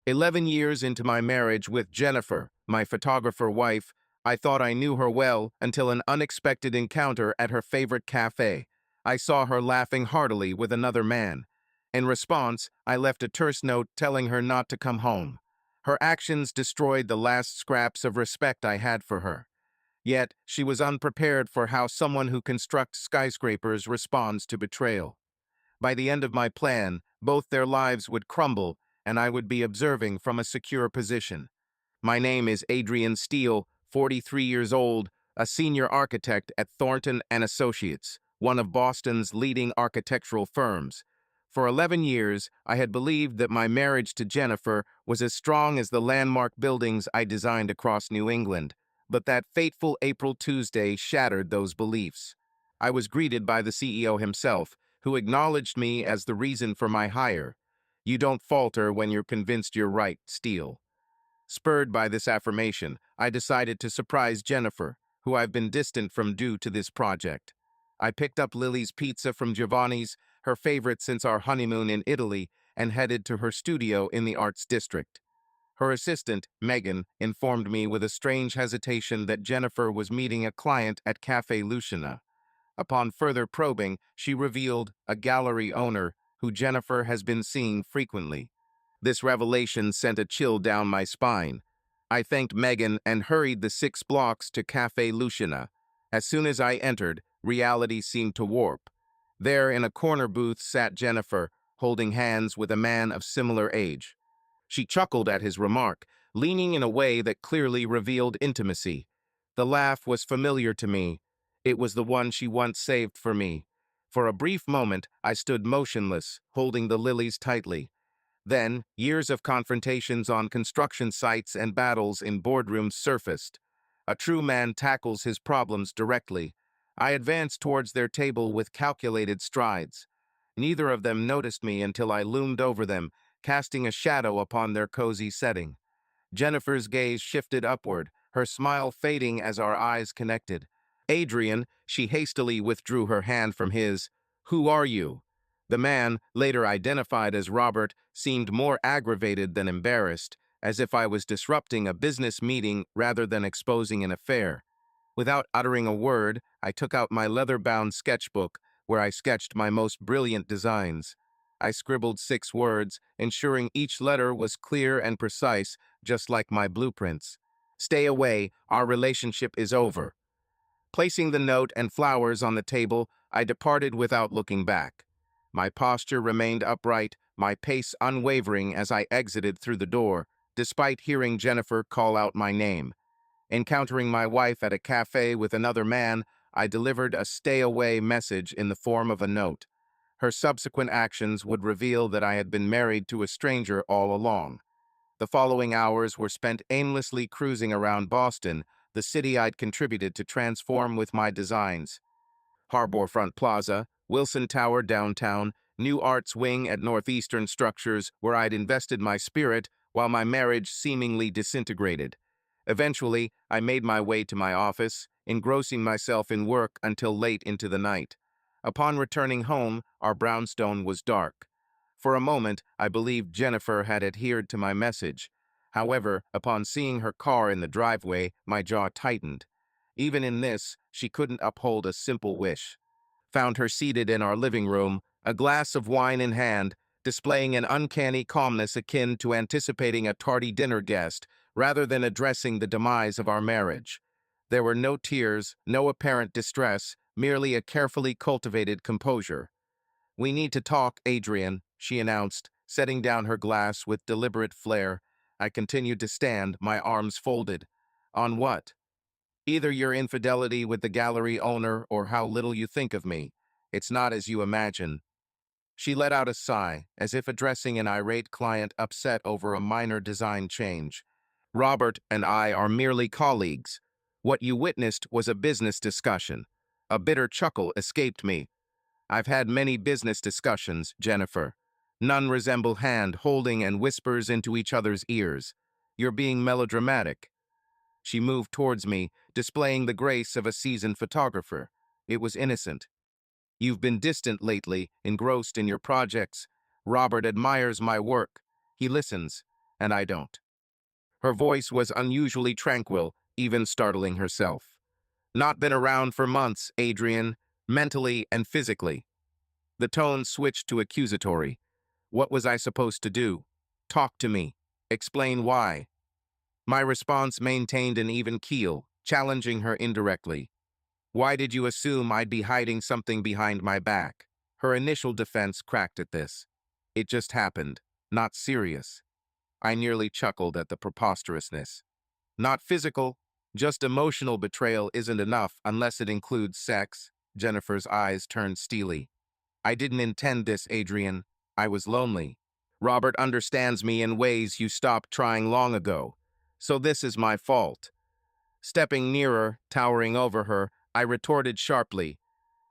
11 years into my marriage with Jennifer, my photographer wife, I thought I knew her well until an unexpected encounter at her favorite cafe. I saw her laughing heartily with another man. In response, I left a terse note telling her not to come home. Her actions destroyed the last scraps of respect I had for her. Yet, she was unprepared for how someone who constructs skyscrapers responds to betrayal. By the end of my plan, both their lives would crumble, and I would be observing from a secure position. My name is Adrian Steele, 43 years old, a senior architect at Thornton and Associates, one of Boston's leading architectural firms. For 11 years, I had believed that my marriage to Jennifer was as strong as the landmark buildings I designed across New England, but that fateful April Tuesday shattered those beliefs. I was greeted by the CEO himself, who acknowledged me as the reason for my hire. "You don't falter when you're convinced you're right, Steele." Spurred by this affirmation, I decided to surprise Jennifer, who I've been distant from due to this project. I picked up Lily's pizza from Giovanni's, her favorite since our honeymoon in Italy, and headed to her studio in the Arts District. Her assistant, Megan, informed me with a strange hesitation that Jennifer was meeting a client at Cafe Lucina. Upon further probing, she revealed a gallery owner who Jennifer has been seeing frequently. This revelation sent a chill down my spine. I thanked Megan and hurried the 6 blocks to Cafe Lucina. As soon as I entered, reality seemed to warp. There in a corner booth sat Jennifer, holding hands with a man of similar age. She chuckled at his remark, leaning in a way that clearly revealed intimacy. The laugh was familiar to me. It was the one she once saved for me. For a brief moment, I stood motionless, holding the lilies tightly. Then, years of confrontations on construction sites and battles in boardrooms surfaced. A true man tackles his problems directly. I advanced towards their table with calculated strides. Neither of them noticed me until I loomed over them, casting a shadow upon their cozy setting. Jennifer's gaze shifted upward, her smile fading as our eyes connected. "Adrian," she hastily withdrew her hand from his. "Who are you?" The man, later identified as Robert, seemed more aggravated than embarrassed, as if I was disrupting a business meeting rather than exposing an affair. Without uttering a word, I took out my leather-bound sketchbook, where I sketched my most brilliant designs. I scribbled 6 words, ensuring each letter was clear and precise, just like my blueprints. "Stay away, our relationship is over." Placing the note and flowers on the table, I departed without looking back. My posture remained upright, my pace unwavering as I exited through the door, despite hearing Jennifer call out my name. Encountering my wife at a cafe with another man, I delivered a stay-away message in the form of a note. Her subsequent actions would reveal that I had been married to a stranger all along. The following hours were spent aimlessly cruising around Boston, the city I'd contributed to transform with my designs. Harborfront Plaza, Wilson Tower downtown, New Arts Wing at Northeastern Structures, where I'd invested my spirit while my marriage seemingly disintegrated. Eventually, I made my way to my office, engrossing myself in work until late into the night. Upon returning home, our brownstone was dark. For a moment, I believed Jennifer had adhered to my message. However, upon seeing her car in the driveway, my jaw tightened. Even in this, she couldn't uphold a simple wish. Found her seated in our living room, a glass of wine in hand, displaying an uncanny calmness akin to anticipating a tardy dinner guest, rather than addressing the demise of our marriage. There were no tears, no apparent distress, merely a carefully cultivated composure. "We need to talk, Adrian," she announced, setting down her glass with deliberate flair. I continued to stand, my arms folded. "On what?" "Either your infidelity with the gallery owner or how little you think of me. It's not as you imagine." She let out a sigh, as if addressing an irate client upset over a minor design change. "Robert and I are merely colleagues. What you witnessed was a business discussion." A bitter chuckle escaped me. "I've had many business discussions, Jennifer. None resemble hand-holding and whispers into each other's ears. You're being melodramatic." She moved towards me, displaying the grace of a seasoned photographer. It was innocent. "You've been distant lately, engrossed in your projects. Robert admires my work. He listens. and I don't. Her voice was unusually tranquil, even startling herself. Not been around for months, Adrian, mentally and physically. The tone switched to accusatory. What was I supposed to do? Talk to me. Explain why. My response maintained an even keel, challenging her indirectly. Why did you assume I'd be hiding something behind my back? Her initial defense cracked at this. It just happened. Not serious. I nearly chuckled at the preposterousness. Not physical, just emotional betrayal isn't enough unless it includes sex. Jennifer's eyes turned steely. I didn't intend this, Adrian. I was lonely. Robert understands me in ways you stopped trying long ago. So this is my fault. Stepping nearer, towering over her, I retorted sharply.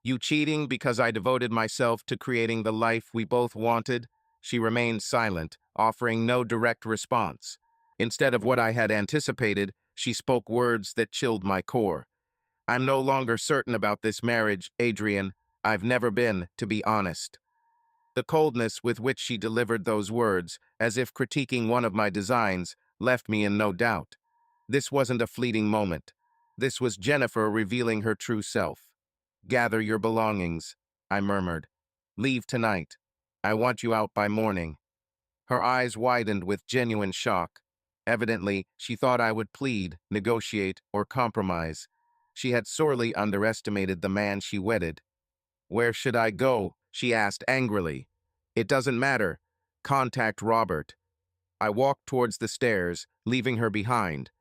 You cheating because I devoted myself to creating the life we both wanted? She remained silent, offering no direct response. Instead of what I had anticipated, she spoke words that chilled my core. I'm no longer certain about this marriage, Adrian. I've never been, to be honest. The coldness with which she delivered those words, as if critiquing one of my designs, left me in no doubt. This wasn't a fleeting moment. This was Jennifer revealing her true self. Gather your belongings, I murmured. Leave tonight. I want you out by morning. Her eyes widened with genuine shock. Evidently, she thought I would plead, negotiate, or compromise. She had sorely underestimated the man she wedded. Where should I go? She asked angrily. It doesn't matter. Contact Robert. I walked towards the stairs, leaving her behind.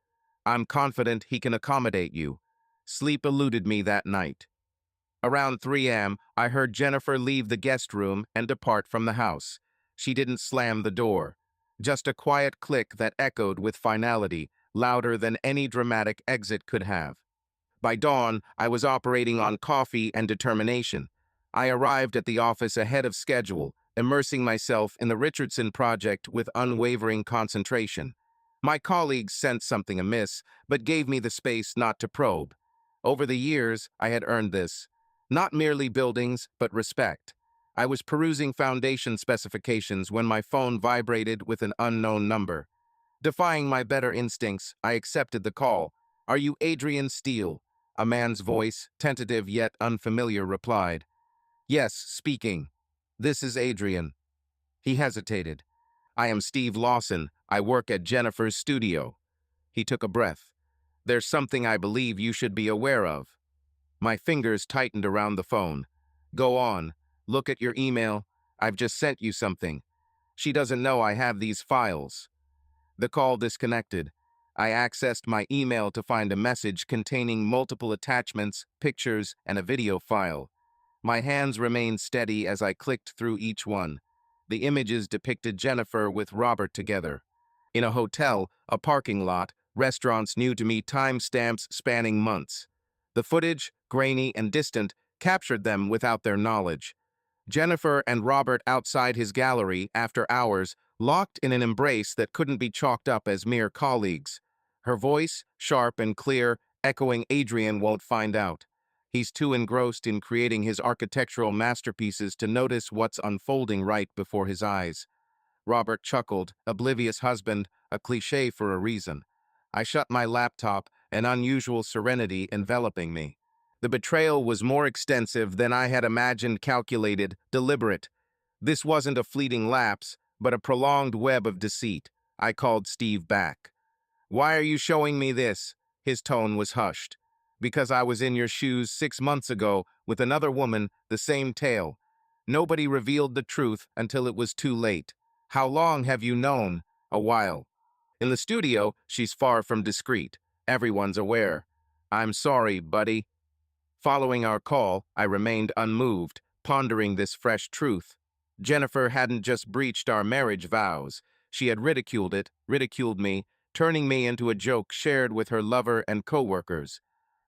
I'm confident he can accommodate you. Sleep eluded me that night. Around 3 a.m., I heard Jennifer leave the guest room and depart from the house. She didn't slam the door. Just a quiet click that echoed with finality, louder than any dramatic exit could have. By dawn, I was operating on coffee and determination. I arrived at the office ahead of schedule, immersing myself in the Richardson project with unwavering concentration. My colleagues sensed something amiss, but gave me the space not to probe. Over the years, I had earned this. Not merely buildings, but respect. I was perusing foundation specifications when my phone vibrated with an unknown number. Defying my better instincts, I accepted the call. Are you Adrian Steele? A man's voice, tentative yet unfamiliar, replied. Yes, speaking. This is Adrian. He hesitated. I am Steve Lawson. I work at Jennifer's studio. He took a breath. There's something I believe you should be aware of. My fingers tightened around the phone. Go on. Look at your email. I've just sent you something. She doesn't know I have these files. The call disconnected. I accessed my email to find a message containing multiple attachments, pictures, and a video file. My hands remained steady as I clicked through each one. The images depicted Jennifer with Robert together. In a hotel, a parking lot, restaurants new to me, timestamps spanning months. The footage, grainy and distant, captured them without their knowledge. Jennifer and Robert outside his gallery after hours, locked in an embrace that couldn't be chalked up as mere colleagues. Her voice, sharp and clear, echoing Adrian won't find out. He's too engrossed in creating his architectural masterpieces to notice what's unfolding right before his eyes. Robert chuckled, oblivious husband, a cliché for a reason. I shut my laptop, an unusual serenity enveloping me. The betrayal was more extensive than I had imagined, calculated, deliberate. This wasn't a fleeting lapse, but a prolonged web of deceit. I called Steve back. Why are you showing me this? His tone was hushed. Because I was in your shoes 6 months ago with another woman, the same tale. Nobody revealed the truth until it was too late. How long have you known? A while. In the studio, she's far from discreet. Everyone's aware. I'm sorry, buddy. Following our call, I remained unmoved, pondering this fresh truth. Jennifer hadn't just breached our marriage vows. She had ridiculed it, ridiculed me, turning me into a joke shared with her lover and coworkers.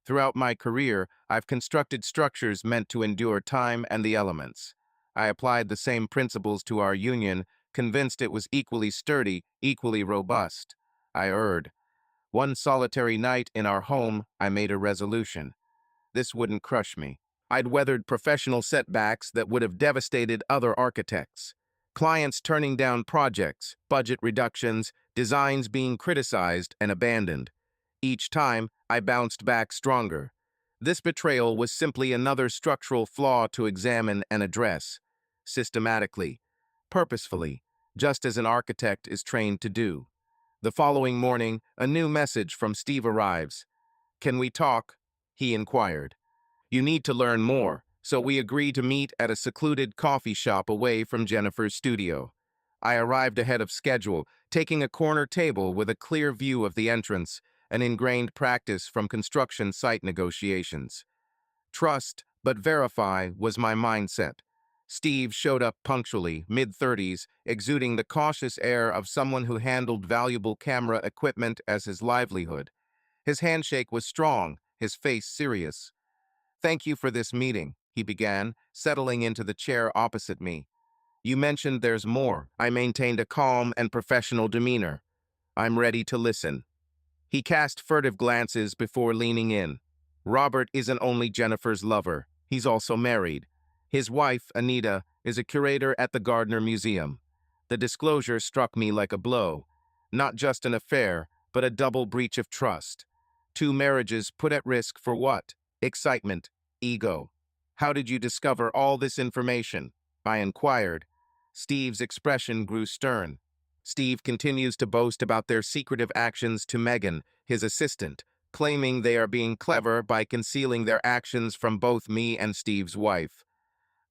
Throughout my career, I've constructed structures meant to endure time and the elements. I applied the same principles to our union, convinced it was equally sturdy, equally robust. I erred. One solitary night in our home, I made a resolution. This wouldn't crush me. I'd weathered professional setbacks that would have devastated other architects. Clients turning down projects, budget reductions, designs being criticized and abandoned. Each time, I bounced back stronger. This betrayal was simply another structural flaw to examine and address, systematically, purposefully, just as an architect is trained to do. The following morning, a new message from Steve arrives. "Can we talk?" he inquired. "You need to learn more," so we agreed to meet at a secluded coffee shop away from Jennifer's studio. I arrived ahead of schedule, taking a corner table with a clear view of the entrance, an ingrained practice from construction site negotiations. Trust, but verify, was my mindset. Steve showed up punctually, mid-30s, exuding the cautious air of someone who handled valuable camera equipment as his livelihood. His handshake was strong, his face serious. "Thank you for this meeting," he began, settling into the chair opposite me. "You mentioned there's more." I maintained a calm and professional demeanor. "I'm ready to listen." He cast furtive glances before leaning in. "Robert isn't only Jennifer's lover, he's also married. His wife, Anita, is a curator at the Gardner Museum." The disclosure struck me like a blow. Not just an affair, but a double breach of trust. Two marriages put at risk for what? Excitement, ego. "How did you discover all this information?" I inquired. Steve's expression grew stern. Steve continues to boast about their secretive actions to Megan, his assistant, claiming they are being clever by concealing their actions from both me and Steve's wife.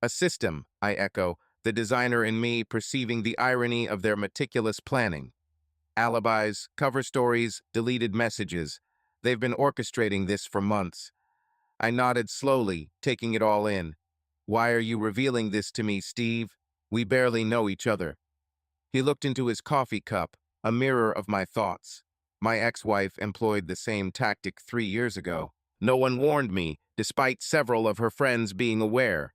"A system," I echo, the designer in me perceiving the irony of their meticulous planning. "Alibis, cover stories, deleted messages. They've been orchestrating this for months." I nodded slowly, taking it all in. "Why are you revealing this to me, Steve? We barely know each other." He looked into his coffee cup, a mirror of my thoughts. My ex-wife employed the same tactic 3 years ago. No one warned me, despite several of her friends being aware.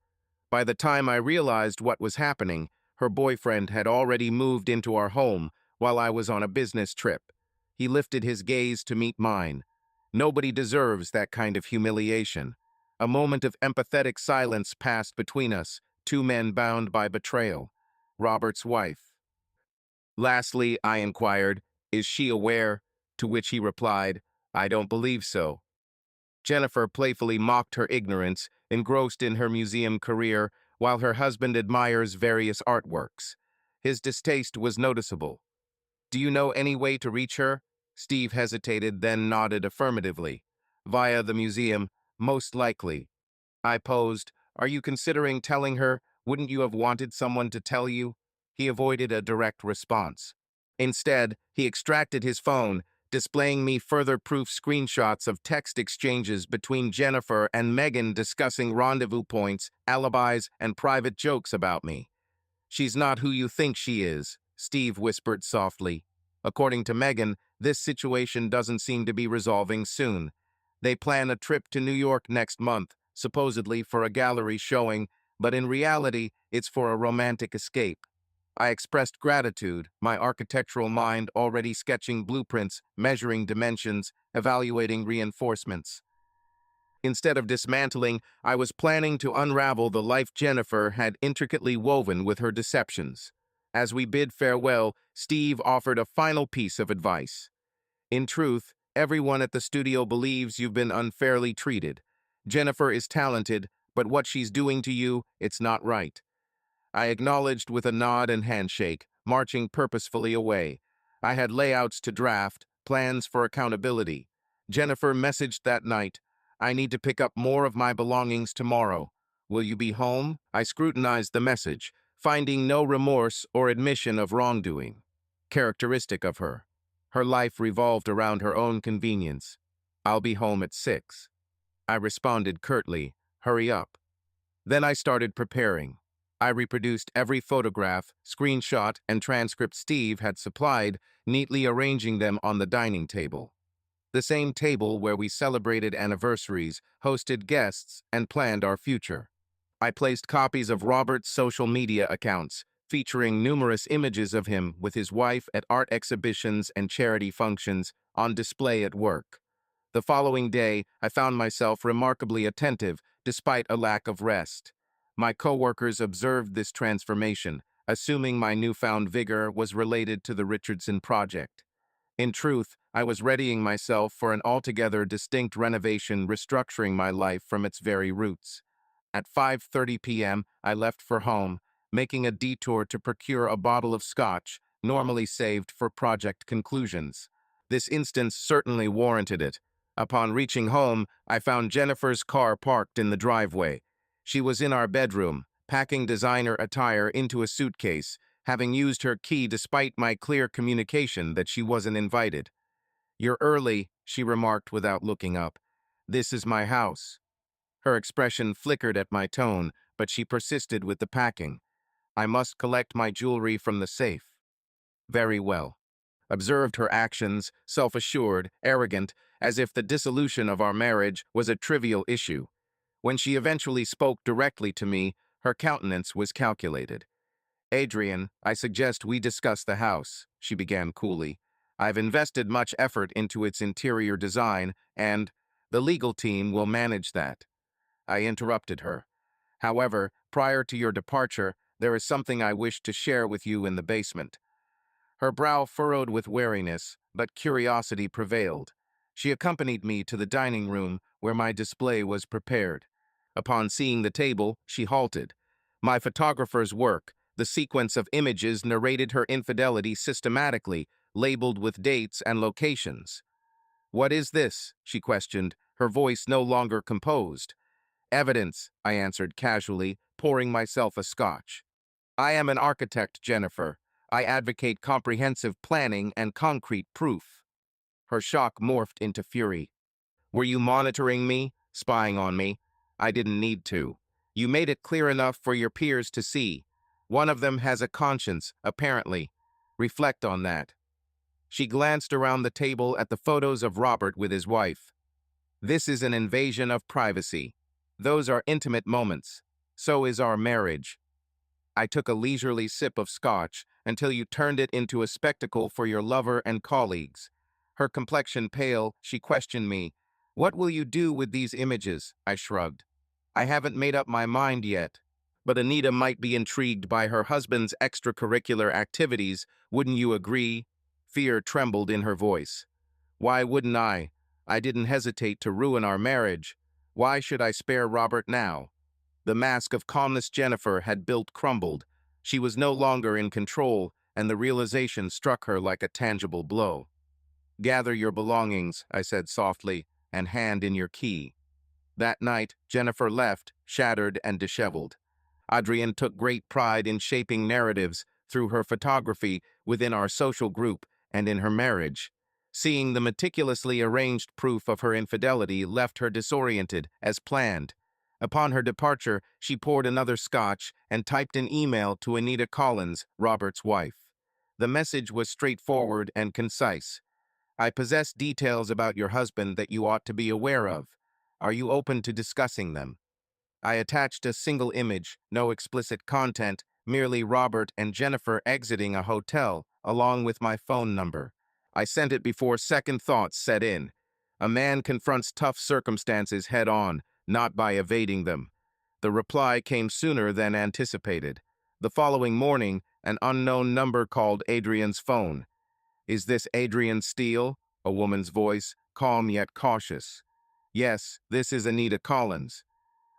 By the time I realized what was happening, her boyfriend had already moved into our home while I was on a business trip. He lifted his gaze to meet mine. Nobody deserves that kind of humiliation. A moment of empathetic silence passed between us, two men bound by betrayal. Robert's wife. Lastly, I inquired, "Is she aware?" To which he replied, "I don't believe so." Jennifer playfully mocked her ignorance, engrossed in her museum career, while her husband admires various artworks. His distaste was noticeable. "Do you know any way to reach her?" Steve hesitated, then nodded affirmatively. "Via the museum, most likely." I posed, "Are you considering telling her? Wouldn't you have wanted someone to tell you?" He avoided a direct response. Instead, he extracted his phone, displaying me further proof screenshots of text exchanges between Jennifer and Megan discussing rendezvous points, alibis, and private jokes about me. "She's not who you think she is," Steve whispered softly. According to Megan, this situation doesn't seem to be resolving soon. They plan a trip to New York next month, supposedly for a gallery showing, but in reality, it's for a romantic escape. I expressed gratitude, my architectural mind already sketching blueprints, measuring dimensions, evaluating reinforcements. Instead of dismantling, I was planning to unravel the life Jennifer had intricately woven with her deceptions. As we bid farewell, Steve offered a final piece of advice. "In truth, everyone at the studio believes you've been unfairly treated. Jennifer is talented, but what she's doing to you, it's not right." I acknowledged with a nod and handshake, marching purposefully away. I had layouts to draft, plans for accountability. Jennifer messaged that night, "I need to pick up more of my belongings tomorrow. Will you be home?" I scrutinized the message, finding no remorse or admission of wrongdoing. Characteristic of her. Her life revolved around her own convenience. "I'll be home at 6. I responded curtly, "Hurry up." Then I started preparing. I reproduced every photograph, screenshot, and transcript Steve had supplied, neatly arranging them on the dining table. The same table where we celebrated anniversaries, hosted guests, and planned our future. I placed copies of Robert's social media accounts, featuring numerous images of him with his wife at art exhibitions and charity functions, on display at work. The following day, I found myself remarkably attentive, despite a lack of rest. My coworkers observed this transformation, assuming my newfound vigor was related to the Richardson project. In truth, I was readying myself for an altogether distinct renovation, restructuring my life from its very roots. At 5:30 p.m., I left for home, making a detour to procure a bottle of scotch, normally saved for project conclusions. This instance certainly warranted it. Upon reaching home, I found Jennifer's car parked in the driveway. She was in our bedroom, packing designer attire into a suitcase, having used her key despite my clear communication that she wasn't invited. "You're early," she remarked without looking up. "This is my house." Her expression flickered at my tone, but she persisted with the packing. "I must collect my jewelry from the safe." "Very well." Observed her actions, self-assured, arrogant, as if the dissolution of our marriage was a trivial issue. When she eventually spoke directly to me, her countenance was calculated. "Adrian, I suggest we discuss the house," she began coolly. "I've invested much effort into its interior design, and the legal team will manage that." I interrupted her. "However, prior to your departure, there is something I wish to share with you in the basement." Her brow furrowed with wariness, but curiosity prevailed. She accompanied me to the dining room where my display was prepared. Upon seeing the table, she halted. My photographer's work, the sequence of images narrated her infidelity systematically, labeled with dates and locations. "What is this?" she questioned, her voice no longer composed. "Evidence," I answered casually, pouring myself a scotch. "I am an architect, Jennifer. I advocate comprehensive planning and concrete proof." Her shock morphed into fury. "Were you monitoring me, spying on me? I didn't need to. You made it clear enough for your peers to see. One of them has a conscience, apparently. Reflect on that." She glanced around the table at the photos of Robert with his wife. "This is an invasion of privacy. Those are intimate moments. So is our marriage." I took a leisurely sip of scotch until you turned it into a spectacle for your lover and colleagues. Her complexion pale, she questioned me. "What will you do with these images?" I shrugged. "I haven't made up my mind yet." But Anita might be intrigued by her husband's extracurricular activities, wouldn't you agree? Fear trembled in her voice. "Why wouldn't I? I didn't hesitate to ruin our marriage. Why should I spare Robert now?" The mask of calmness Jennifer had built crumbled. She was no longer in control, and the realization struck her like a tangible blow. "Gather your belongings," I said softly, "and hand in your key." That night, Jennifer left, shattered and disheveled. Adrienne took great pride in shaping narratives through her photography within our social group and in her marriage. Seeing the meticulously arranged proof of her infidelity left her disoriented, as planned. Upon her departure, she poured another scotch and typed an email to Anita Collins, Robert's wife. The message was straightforward and concise. "I possess details about your husband that you ought to be aware of. Are you open to discussing them?" I attached a single image, no explicit content, merely Robert and Jennifer exiting a hotel, along with my phone number. I sent it before second thoughts set in. A man confronts tough circumstances head-on, not by evading them. The reply came sooner than anticipated. The following morning, an unknown number called Adrian's phone. "Is this Adrian Steele?" A woman's voice, calm yet cautious. "Yes, this is Anita Collins."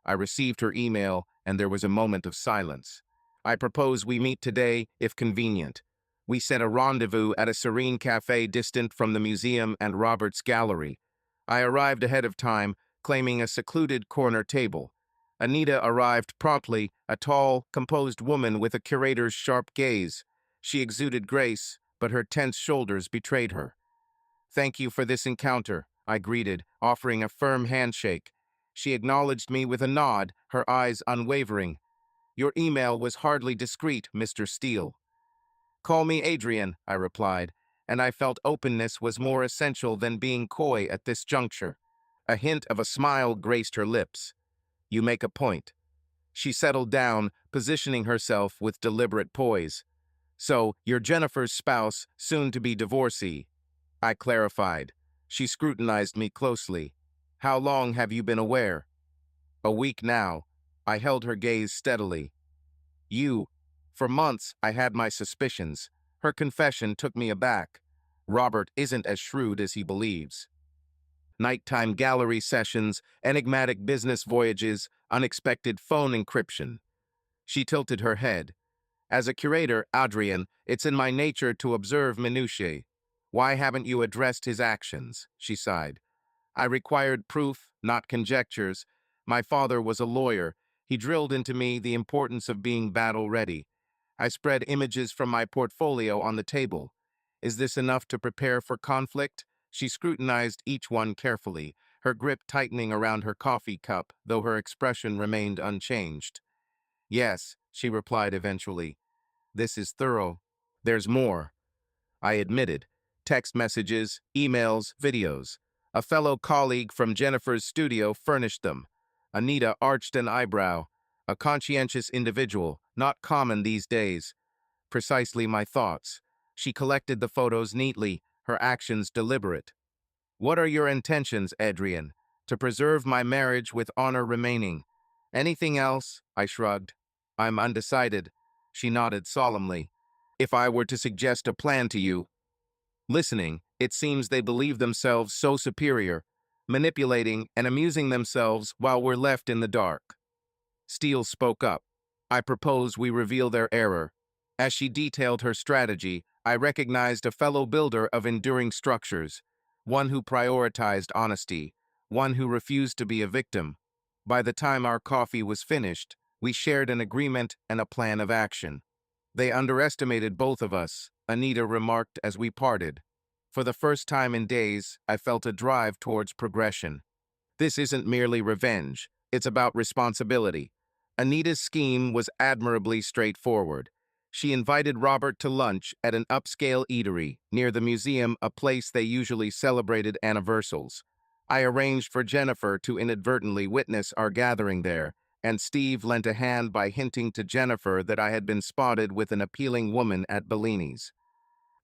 I received her email, and there was a moment of silence. "I propose we meet today, if convenient." We set a rendezvous at a serene cafe distant from the museum and Robert's gallery. I arrived ahead of time, claiming a secluded corner table. Anita arrived promptly, a tall, composed woman with a curator's sharp gaze. She exuded grace, but her tense shoulders betrayed her. "Thank you for this encounter," I greeted, offering a firm handshake. She acknowledged me with a nod, her eyes unwavering. "Your email was hardly discreet, Mr. Steele." "Call me Adrian," I replied, and I felt openness was more essential than being coy at this juncture. A hint of a smile graced her lips. "You make a point." She settled down, positioning herself with deliberate poise. "So, you're Jennifer's spouse, soon-to-be divorcee." I clarified. She scrutinized me closely. "How long have you been aware?" "A week now." I held her gaze steadily. "You For months, I had my suspicions. Her confession took me aback. Robert isn't as shrewd as he believes. Nighttime gallery sessions, enigmatic business voyages, unexpected phone encryption. She tilted her head. As a curator, Adrian, it's in my nature to observe minutiae. Why haven't you addressed his actions? She sighed. I required proof, not conjectures. My father was a lawyer. He drilled into me the importance of being battle-ready. I spread images from my portfolio on the table. Is this enough to prepare for conflict? She scrutinized each one carefully, her grip tightening around her coffee cup, though her expression remained unchanged. Yes, she replied eventually. This is thorough. There's more. I admitted. Text messages, emails, videos. A fellow colleague from Jennifer's studio furnished them. Anita arched an eyebrow. A conscientious individual, not common these days. Precisely my thoughts. She collected the photos neatly, her actions deliberate. What are your intentions, Adrian? To preserve my marriage with honor remaining. Anything else? I shrugged. I'm undecided. She nodded solemnly. If I were to suggest a plan to you, listening, it seems they believe themselves so superior, manipulating and amusing themselves while we're left in the dark. Steele spoke up. I propose we reveal their error. As she detailed her strategy, I recognized a fellow builder of enduring structures, one who prioritized honesty, one who refused to be a victim. By the time our coffee was finished, we shared an agreement and a plan of action. They underestimated both of us, Anita remarked as we parted. For the first time in days, I felt a drive towards progression. This isn't merely revenge, it's about responsibility. Anita's scheme was admirably straightforward. She invited Robert to lunch at an upscale eatery near the museum, a place they usually celebrated anniversaries. I arranged for Jennifer to inadvertently witness our gathering there, and Steve lent a hand by hinting to Jennifer that I had been spotted with an appealing woman at Bellini's.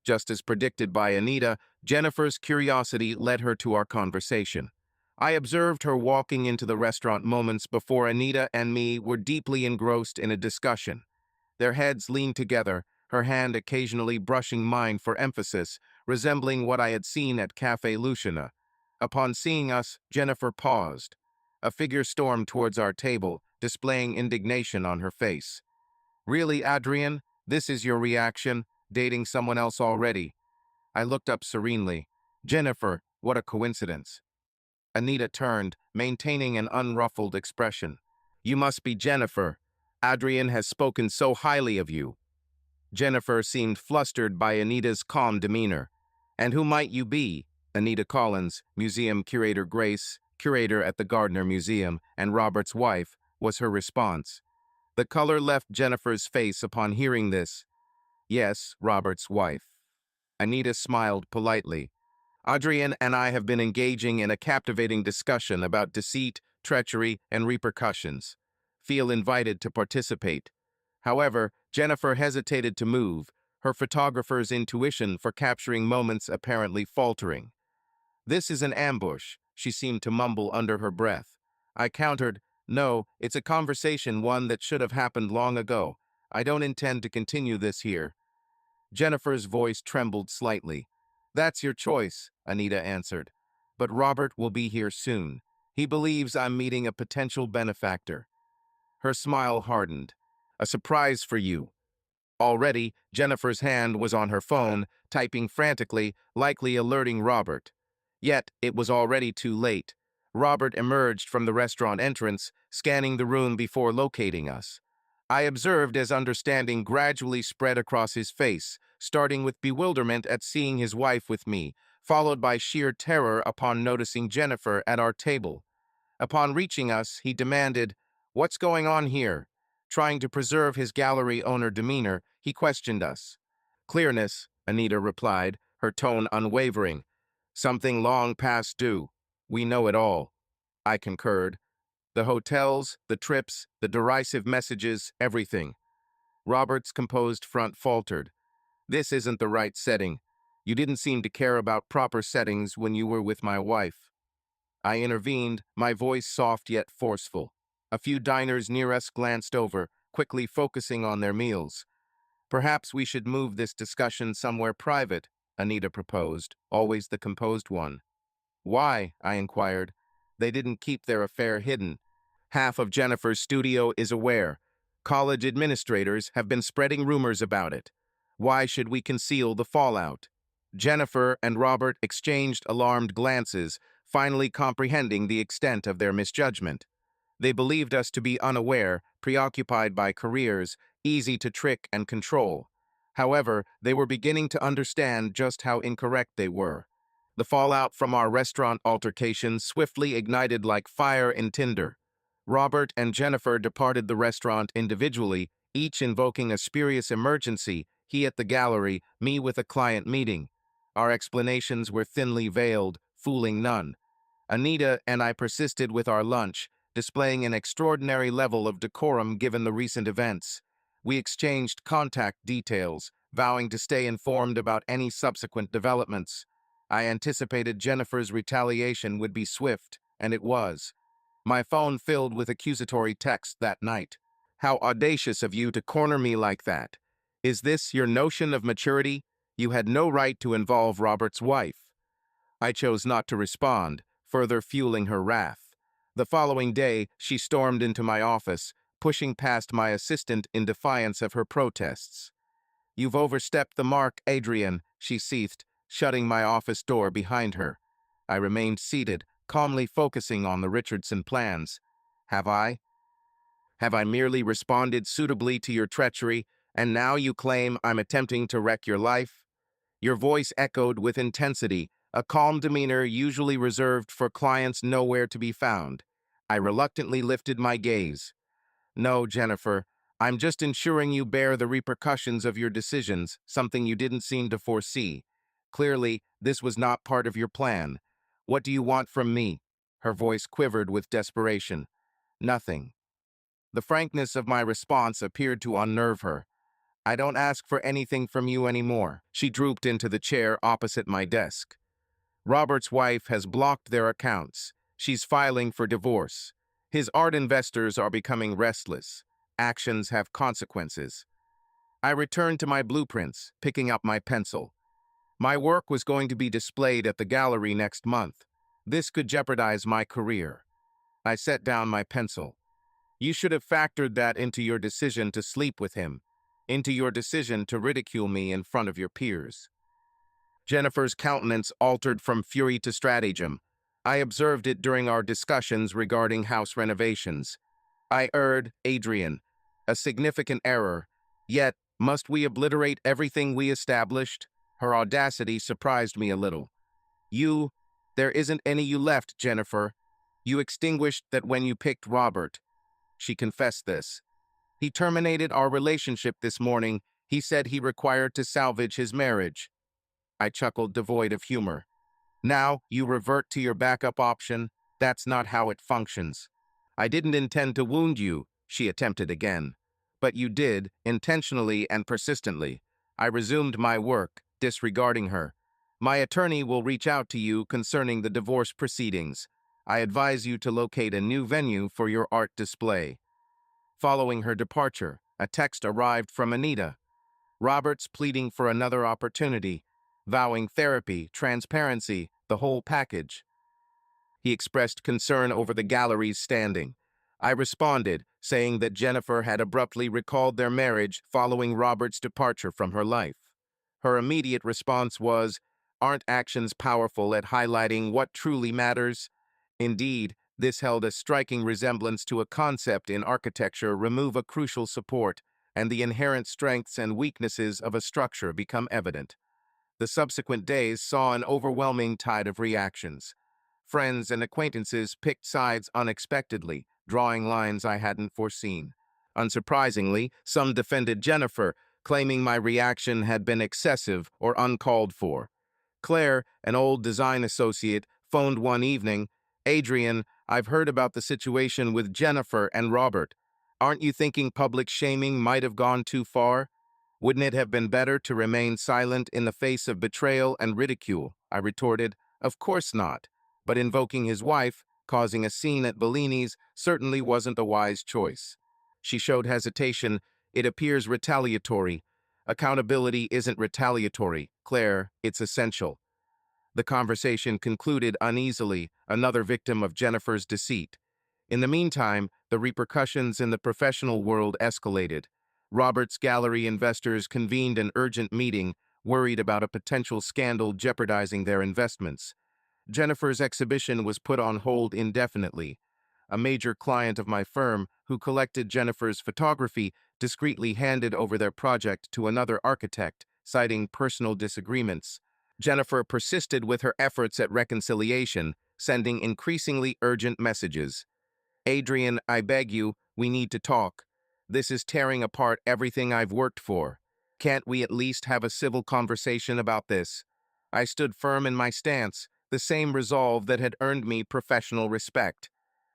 Just as predicted by Anita, Jennifer's curiosity led her to our conversation. I observed her walking into the restaurant moments before Anita and me were deeply engrossed in a discussion. Their heads leaned together, her hand occasionally brushing mine for emphasis, resembling what I had seen at Café Lucina. Upon seeing us, Jennifer paused. A figure stormed towards our table, displaying indignation on her face. Really, Adrian? This is your reaction? Dating someone else already? I looked up serenely. Jennifer, what a coincidence. Anita turned, maintaining an unruffled expression. You must be Jennifer. Adrian has spoken so highly of you. Jennifer seemed flustered by Anita's calm demeanor. And who might you be? Anita Collins, museum curator Grace, curator at the Gardner Museum, and Robert's wife, was her response. The color left Jennifer's face upon hearing this. Yes, Robert's wife. Anita smiled politely. Adrian and I have been engaging in a captivating discussion about deceit, treachery, and repercussions. Feel invited to participate. However, Jennifer hesitated to move, her photographer's intuition for capturing moments apparently faltering. This is an ambush, she seemed to mumble under her breath. I countered, no, it's a conversation, one that should have happened long ago. I don't intend to continue this here. Jennifer's voice trembled slightly. That's your choice, Anita answered. But Robert will be here soon. He believes I'm meeting a potential benefactor. Her smile hardened. A surprise for you. Already, Jennifer's hand was on her phone, typing frantically, likely alerting Robert. Yet, it was already too late. Robert emerged from the restaurant entrance, scanning the room before locating us. I observed as understanding gradually spread across his face, starting with bewilderment at seeing his wife with me, followed by sheer terror upon noticing Jennifer at our table. Upon reaching us, he demanded, "What's going on here?" Trying to preserve his gallery owner demeanor, he questioned us. Clearness, Anita replied, her tone unwavering. Something long past due. We know it all. I concurred. The hotels, the trips, the derisive messages, everything. Robert's composed front faltered. This isn't the right setting. You didn't seem to care about proper settings when you were with my wife. I intervened, my voice soft yet forceful. A few diners near us glanced over, quickly focusing on their meals. Perhaps we should move this discussion somewhere private, Anita proposed, always the composed one. Why? I inquired. They didn't keep their affair hidden. Half of Jennifer's studio is aware. College administrators have been spreading rumors about it. Why should we conceal the fallout? Jennifer and Robert exchanged alarmed glances, finally comprehending the extent of their misjudgment. They believed us to be unaware, preoccupied by careers, easy to trick and control. However, they were beginning to understand just how incorrect they were. The fallout from our restaurant altercation swiftly ignited like fire in tinder. Robert and Jennifer departed the restaurant individually, each invoking a spurious emergency, he at the gallery, me with a client meeting. Our explanations were thinly veiled, fooling none. Anita and I persisted with our lunch, displaying an extraordinary level of decorum given the recent events. We exchanged contact details, vowing to stay informed about any subsequent developments. I anticipated Jennifer's retaliation would be swift, and it was. My phone filled with accusatory texts that night. How audacious of you to corner me like that. Is this your notion of maturity? You had no right to involve Robert's wife. I chose not to respond, further fueling her wrath. The following day, she stormed into my office, pushing past my assistant in defiance of her protests. You've overstepped the mark, Adrian, she seethed, shutting my office door behind her. I remained seated, calmly focusing on the Richardson plans. Have I? Have I merely responded suitably to your treachery, and now you claim I'm attempting to wreck your life? Your voice echoed with intensity, a calm demeanor usually reserved for clients nowhere to be found. I reluctantly lifted my gaze. No, Jennifer, I'm just ensuring you bear the repercussions of your decisions, something you didn't seem to foresee. Clearly, this was not part of your plan. What do you want from me? Her voice quivered with desperation. Nothing. The frankness of my response appeared to unnerve her. I don't ask for anything from you anymore. She drooped into the chair opposite my desk. Robert's wife has blocked their accounts. She's filing for divorce. His art investors are becoming restless. Actions have consequences. I returned to my blueprints, picking up my pencil. My work was going to be displayed at the gallery next month. This could jeopardize my career. I set down my pencil. You should have factored that into your decision to sleep with him, into your decision to ridicule me in front of your peers. Jennifer's countenance altered from fury to stratagem. I observed it during our discussions regarding house renovations. I erred, Adrian. A significant error. Yet, must we obliterate everything we established? Her audacity surprised me a little. There isn't any you left, Jennifer. You extinguished that when you picked Robert. She confessed this. He terminated our relationship this morning. He said he required to salvage his marriage. I chuckled, devoid of humor. Now, you revert to your backup option? That's not how it functions. I didn't intend to wound you, she attempted again. But you did, intentionally and persistently. I resumed my work, disregarding her. My attorney will reach out to you concerning the divorce proceedings. I advise you to locate a new venue for your art display. Following her departure, a text arrived from Anita. Robert's pleading for another opportunity, vowing therapy, transparency, the whole package. He expressed concern over the gallery's standing. I responded, saying that Jennifer had abruptly recalled their marriage following Robert's departure from her life. Her immediate response was, "Aren't actions powerful at highlighting what truly matters?" Indeed, this held a striking resemblance to a concept in architecture: remove a crucial support, and the inherent strengths and weaknesses of a structure become evident. The subsequent days saw an overwhelming tide of reactions. Friends and acquaintances picked sides unexpectedly, drawing lines I hadn't foreseen. Unsurprisingly, some defended Jennifer, claiming my reaction had been excessive or uncalled for. Claire, an old design associate, phoned one evening, "Adrian, I've heard about the situation with Jennifer and Robert. Aren't you thinking public shaming might have gone too far? Wouldn't it have been better to remain silent in the face of betrayal and ridicule?" I retorted, "Of course not. But invoking his wife, causing a scene at Bellini's, certainly wasn't a wise choice." She showed hesitation. "It appears retaliatory. Accountability isn't retaliatory, Claire, it's essential. The conversation concluded uneasily, another victim of Jennifer's deceit. In the meantime, the repercussions in the professional world escalated. Robert's Gallery investors convened an urgent meeting, worried about a potential scandal jeopardizing their investments. Jennifer's exhibition was put on hold indefinitely. A major client of my firm, who collected Jennifer's photography, discreetly handed over their project to another architect, citing personal disagreements. Jennifer persisted with her efforts at reconciliation, sending increasingly urgent messages. Adrian, I beg you, we need to talk. This is tearing apart everything I've worked for. Can't we at least have a civil conversation about this? I stood firm in my stance, the same resolve that had earned me professional respect.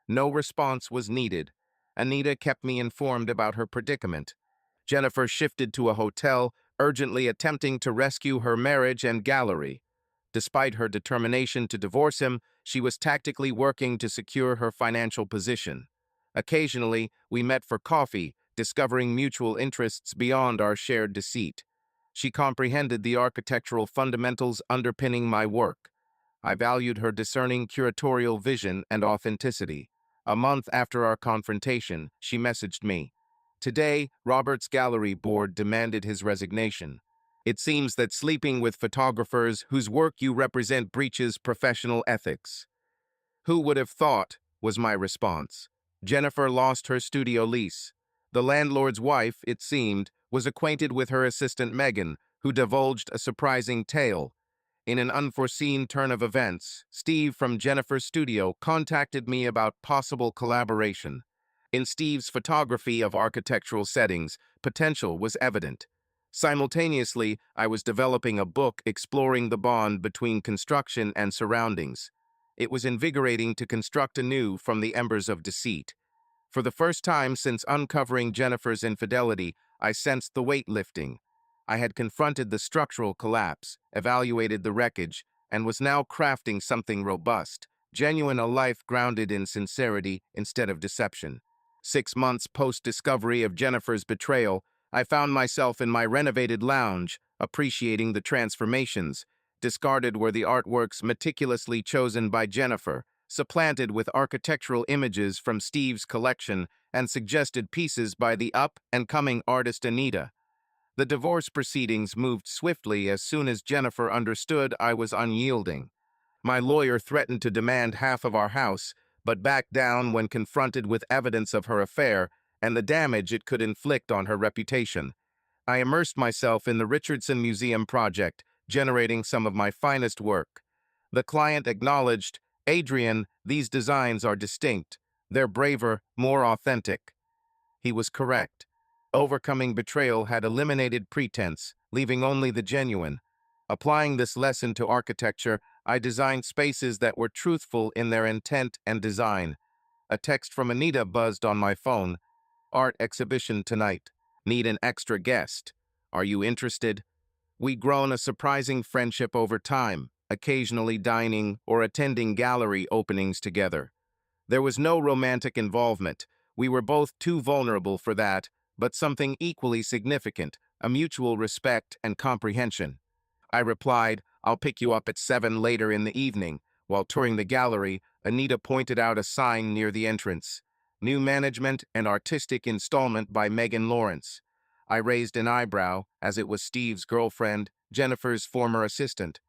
No response was needed. Anita kept me informed about her predicament. Jennifer shifted to a hotel, urgently attempting to rescue her marriage and gallery. Despite her determination to divorce him, she was tactically working to secure her financial position. Occasionally, we met for coffee, discovering mutual interests beyond our shared deceit. She comprehended the architectural fundamentals underpinning my work. I valued her discerning curatorial vision and authenticity. A month after our confrontation, she messaged me. Today, Robert's Gallery board demanded his resignation. It seems that sleeping with photographers whose work you represent breaches professional ethics. Who would have thought, was my response. Jennifer lost her studio lease. The landlord's wife, it seemed, was acquainted with her assistant Megan, who divulged a surprising tale. In an unforeseen turn of events, Steve from Jennifer's studio contacted me about possible collaboration. In Steve's photography of architectural settings, potential was evident. Simultaneously, I was developing a book exploring the bond between construction and surroundings. It was invigorating to construct anew from the embers of deceit. For the first time since uncovering Jennifer's infidelity, I sensed the weight lifting. I had confronted the structural collapse, evaluated the wreckage, and was now crafting something robust, genuine, a life grounded in sincerity instead of deception. 6 months post-discovery of Jennifer's betrayal, I found myself in my renovated lounge, appreciating the transformations. Discarded were the artworks meticulously chosen by Jennifer, supplanted with architectural images from Steve's collection and suggested pieces by the up-and-coming artist Anita. The divorce proceedings moved swiftly as soon as Jennifer understood I was unyielding. My lawyer threatened to demand half of our house, but backed down when confronted with evidence of her affair and the damage it could inflict on her reputation. I immersed myself in the Richardson Museum project, generating some of my finest work. The client acknowledged, Adrian, these designs are distinct. They're braver, more authentic. He was correct. Overcoming betrayal had eliminated pretense, leaving only the genuine. Applying this lesson to architecture, I designed spaces that were truthful in their intent and design. A text from Anita buzzed on my phone. Art exhibition tonight. Need an extra guest. Are you interested? We'd grown a surprising friendship over time, occasionally dining or attending gallery openings together. There was no romantic involvement. We were both too vulnerable for that, but something equally significant, a mutual respect and comprehension. I replied, I'll pick you up at 7 later in the evening. While touring the gallery, Anita pointed out a sign near the entrance. New Management and Artistic Installment by Megan Lawrence. I raised an eyebrow, as it was Steve's girlfriend, Jennifer's former assistant.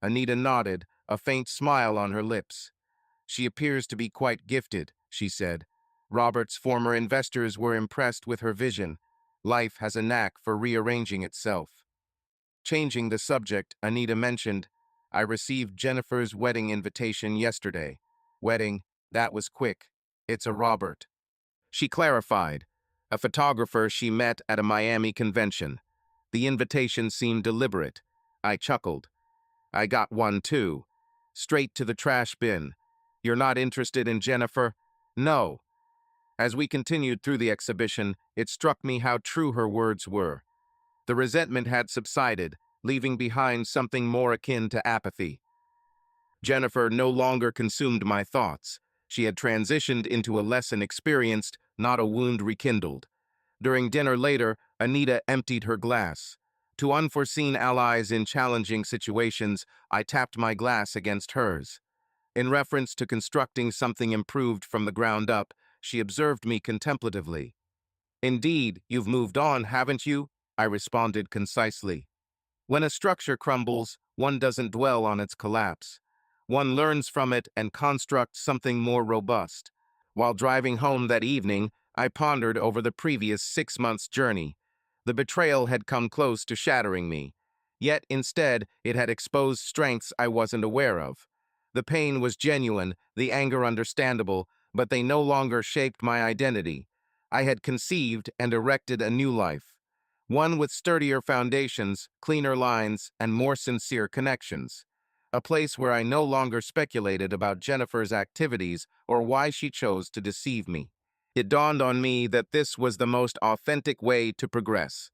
Anita nodded, a faint smile on her lips. She appears to be quite gifted, she said. Robert's former investors were impressed with her vision. Life has a knack for rearranging itself. Changing the subject, Anita mentioned, I received Jennifer's wedding invitation yesterday. Wedding, that was quick. It's a Robert. She clarified, a photographer she met at a Miami convention. The invitation seemed deliberate. I chuckled. I got one too. Straight to the trash bin. You're not interested in Jennifer? No. As we continued through the exhibition, it struck me how true her words were. The resentment had subsided, leaving behind something more akin to apathy. Jennifer no longer consumed my thoughts. She had transitioned into a lesson experienced, not a wound rekindled. During dinner later, Anita emptied her glass. To unforeseen allies in challenging situations, I tapped my glass against hers. In reference to constructing something improved from the ground up, she observed me contemplatively. Indeed, you've moved on, haven't you? I responded concisely. When a structure crumbles, one doesn't dwell on its collapse. One learns from it and constructs something more robust. While driving home that evening, I pondered over the previous 6 months' journey. The betrayal had come close to shattering me. Yet instead, it had exposed strengths I wasn't aware of. The pain was genuine, the anger understandable, but they no longer shaped my identity. I had conceived and erected a new life. One with sturdier foundations, cleaner lines, and more sincere connections. A place where I no longer speculated about Jennifer's activities or why she chose to deceive me. It dawned on me that this was the most authentic way to progress.